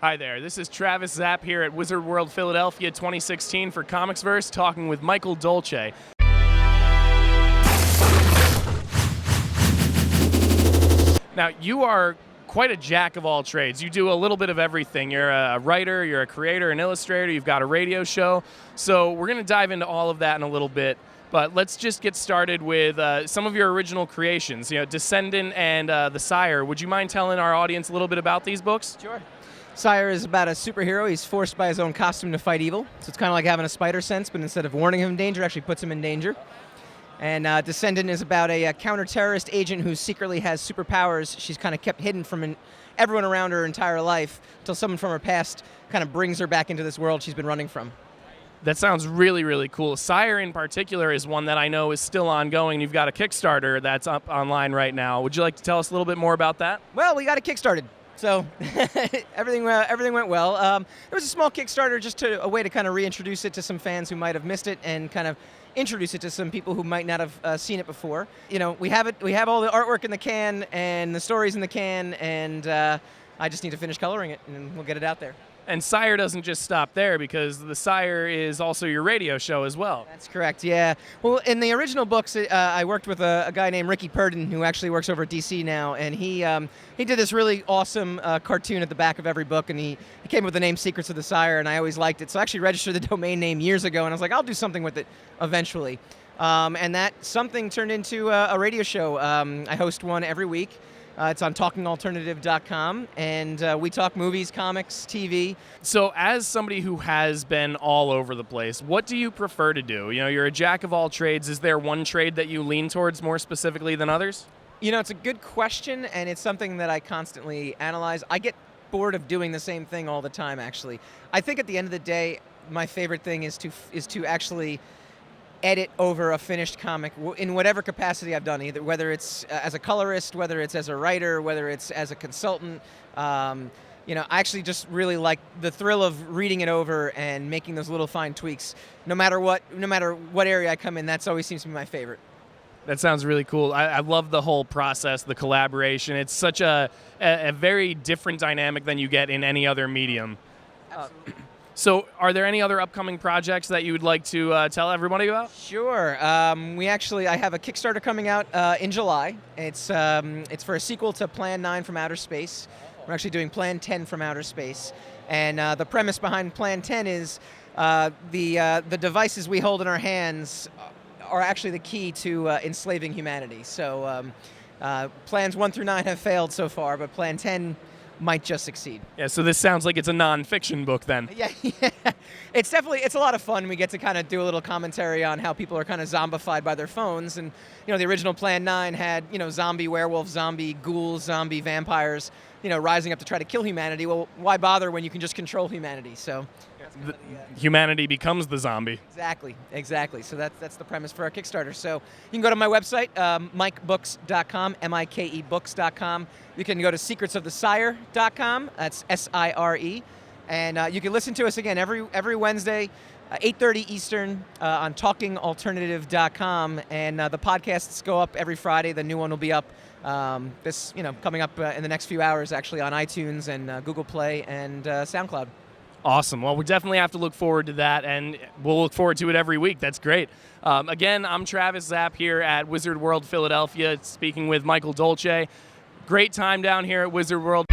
Hi there, this is Travis Zapp here at Wizard World Philadelphia 2016 for ComicsVerse, talking with Michael Dolce. Now, you are quite a jack of all trades. You do a little bit of everything. You're a writer, you're a creator, an illustrator, you've got a radio show. So we're going to dive into all of that in a little bit. But let's just get started with some of your original creations. Descendant and the SIRE. Would you mind telling our audience a little bit about these books? Sure. SIRE is about a superhero. He's forced by his own costume to fight evil. So it's kind of like having a spider sense, but instead of warning him of danger, actually puts him in danger. And Descendant is about a counter-terrorist agent who secretly has superpowers. She's kind of kept hidden from everyone around her entire life until someone from her past kind of brings her back into this world she's been running from. That sounds really, really cool. SIRE in particular is one that I know is still ongoing. You've got a Kickstarter that's up online right now. Would you like to tell us a little bit more about that? Well, we got it kickstarted. So everything went well. It was a small Kickstarter, just a way to kind of reintroduce it to some fans who might have missed it, and kind of introduce it to some people who might not have seen it before. We have all the artwork in the can and the stories in the can, and I just need to finish coloring it, and we'll get it out there. And SIRE doesn't just stop there, because the SIRE is also your radio show as well. That's correct, yeah. Well, in the original books, I worked with a guy named Ricky Purdon, who actually works over at DC now, and he did this really awesome cartoon at the back of every book, and he came up with the name Secrets of the SIRE, and I always liked it. So I actually registered the domain name years ago, and I was like, I'll do something with it eventually. And that something turned into a radio show. I host one every week. It's on talkingalternative.com, and we talk movies, comics, TV. So as somebody who has been all over the place, what do you prefer to do? You're a jack of all trades. Is there one trade that you lean towards more specifically than others? It's a good question, and it's something that I constantly analyze. I get bored of doing the same thing all the time, actually. I think at the end of the day, my favorite thing is to actually edit over a finished comic in whatever capacity I've done, either whether it's as a colorist, whether it's as a writer, whether it's as a consultant. I actually just really like the thrill of reading it over and making those little fine tweaks. No matter what area I come in, that's always seems to be my favorite. That sounds really cool. I love the whole process, the collaboration. It's such a very different dynamic than you get in any other medium. So are there any other upcoming projects that you would like to tell everybody about? Sure. I have a Kickstarter coming out in July. It's for a sequel to Plan 9 from Outer Space. We're actually doing Plan 10 from Outer Space. And the premise behind Plan 10 is the devices we hold in our hands are actually the key to enslaving humanity. So Plans 1 through 9 have failed so far, but Plan 10 might just succeed. Yeah, so this sounds like it's a non-fiction book then. Yeah. It's a lot of fun. We get to kind of do a little commentary on how people are kind of zombified by their phones. And, the original Plan 9 had, zombie werewolves, zombie ghouls, zombie vampires, rising up to try to kill humanity. Well, why bother when you can just control humanity? So humanity becomes the zombie. Exactly. So that's the premise for our Kickstarter. So you can go to my website, mikebooks.com, MIKE-books.com. You can go to secretsofthesire.com. That's SIRE. And you can listen to us again every Wednesday, 8:30 Eastern, on talkingalternative.com. And the podcasts go up every Friday. The new one will be up coming up in the next few hours, actually, on iTunes and Google Play and SoundCloud. Awesome. Well, we definitely have to look forward to that, and we'll look forward to it every week. That's great. Again, I'm Travis Zapp here at Wizard World Philadelphia, speaking with Michael Dolce. Great time down here at Wizard World.